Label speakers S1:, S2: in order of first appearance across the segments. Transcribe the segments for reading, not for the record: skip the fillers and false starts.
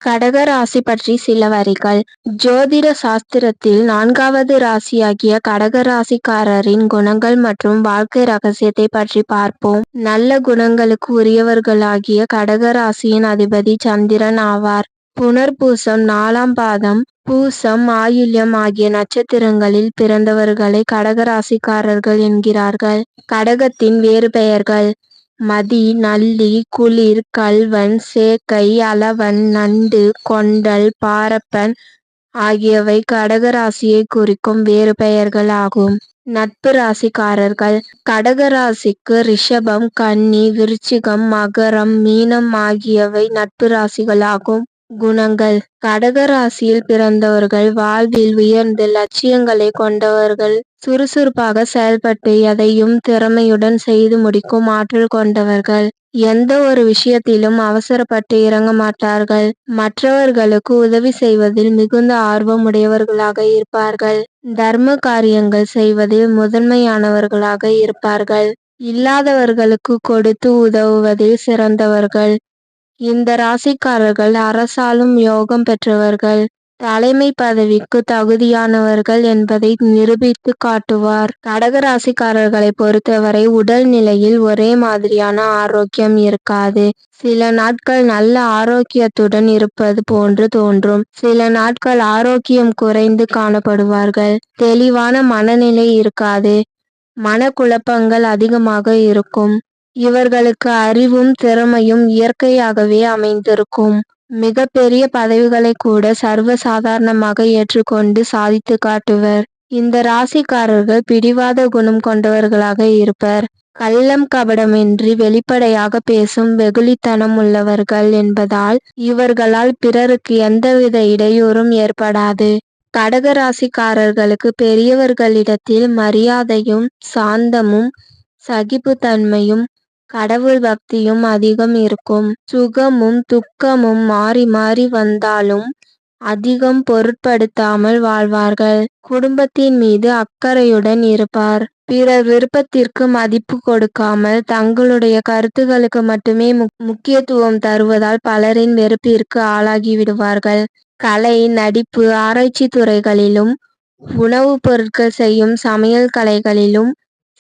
S1: கடக ராசி பற்றி சில வரிகள். ஜோதிட சாஸ்திரத்தில் 4வது ராசியாகிய கடக ராசிக்காரரின் குணங்கள் மற்றும் வாழ்க்கை ரகசியத்தை பற்றி பார்ப்போம். நல்ல குணங்களுக்கு உரியவர்களாகிய கடக ராசியின் அதிபதி சந்திரன் ஆவார். புனர்பூசம் 4ஆம் பாதம், பூசம், ஆயில்யம் ஆகிய நட்சத்திரங்களில் பிறந்தவர்களை கடகராசிக்காரர்கள் என்கிறார்கள். கடகத்தின் வேறு பெயர்கள்: மதி, நல்லி, குளிர், கள்வன், சேக்கை, அளவன், நண்டு, கொண்டல், பாரப்பன் ஆகியவை கடகராசியை குறிக்கும் வேறு பெயர்கள் ஆகும். நட்பு ராசிக்காரர்கள்: கடகராசிக்கு ரிஷபம், கன்னி, விருச்சிகம், மகரம், மீனம் ஆகியவை நட்பு ராசிகளாகும். குணங்கள்: கடகராசியில் பிறந்தவர்கள் வாழ்வில் உயர்ந்த லட்சியங்களை கொண்டவர்கள். சுறுசுறுப்பாக செயல்பட்டு எதையும் திறமையுடன் செய்து முடிக்கும் ஆற்றல் கொண்டவர்கள். எந்த ஒரு விஷயத்திலும் அவசரப்பட்டு இறங்க மாட்டார்கள். மற்றவர்களுக்கு உதவி செய்வதில் மிகுந்த ஆர்வம் உடையவர்களாக இருப்பார்கள். தர்ம காரியங்கள் செய்வதில் முதன்மையானவர்களாக இருப்பார்கள். இல்லாதவர்களுக்கு கொடுத்து உதவுவதில் சிறந்தவர்கள். இந்த ராசிக்காரர்கள் அரசாலும் யோகம் பெற்றவர்கள். தலைமை பதவிக்கு தகுதியானவர்கள் என்பதை நிரூபித்து காட்டுவார். கடகராசிக்காரர்களை பொறுத்தவரை உடல் நிலையில் ஒரே மாதிரியான ஆரோக்கியம் இருக்காது. சில நாட்கள் நல்ல ஆரோக்கியத்துடன் இருப்பது போன்று தோன்றும். சில நாட்கள் ஆரோக்கியம் குறைந்து காணப்படுவார்கள். தெளிவான மனநிலை இருக்காது. மனக்குழப்பங்கள் அதிகமாக இருக்கும். இவர்களுக்கு அறிவும் திறமையும் இயற்கையாகவே அமைந்திருக்கும். மிக பெரிய பதவிகளை கூட சர்வசாதாரணமாக ஏற்றுக்கொண்டு சாதித்து காட்டுவர். இந்த ராசிக்காரர்கள் பிடிவாத குணம் கொண்டவர்களாக இருப்பர். கள்ளம் கபடமின்றி வெளிப்படையாக பேசும் வெகுளித்தனம் உள்ளவர்கள் என்பதால் இவர்களால் பிறருக்கு எந்தவித இடையூறும் ஏற்படாது. கடக ராசிக்காரர்களுக்கு பெரியவர்களிடத்தில் மரியாதையும் சாந்தமும் சகிப்புத்தன்மையும் கடவுள் பக்தியும் அதிகம் இருக்கும். சுகமும் துக்கமும் மாறி மாறி வந்தாலும் அதிகம் பொருட்படுத்தாமல் வாழ்வார்கள். குடும்பத்தின் மீது அக்கறையுடன் இருப்பார். பிறர் விருப்பத்திற்கு மதிப்பு கொடுக்காமல் தங்களுடைய கருத்துக்களுக்கு மட்டுமே முக்கியத்துவம் தருவதால் பலரின் வெறுப்பிற்கு ஆளாகி விடுவார்கள். கலை, நடிப்பு, ஆராய்ச்சி துறைகளிலும் உணவுப் பொருட்கள் செய்யும் சமையல் கலைகளிலும்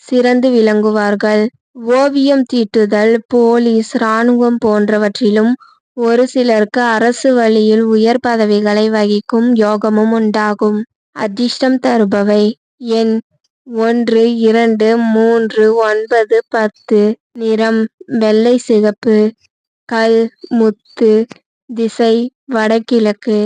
S1: சிறந்து விளங்குவார்கள். ஓவியம் தீட்டுதல், போலீஸ், இராணுவம் போன்றவற்றிலும் ஒரு சிலருக்கு அரசு வழியில் உயர் பதவிகளை வகிக்கும் யோகமும் உண்டாகும். அதிர்ஷ்டம் தருபவை: எண் 1, 2, 3, 9, 10. நிறம் வெள்ளை சிகப்பு. கல், முத்து. திசை வடகிழக்கு.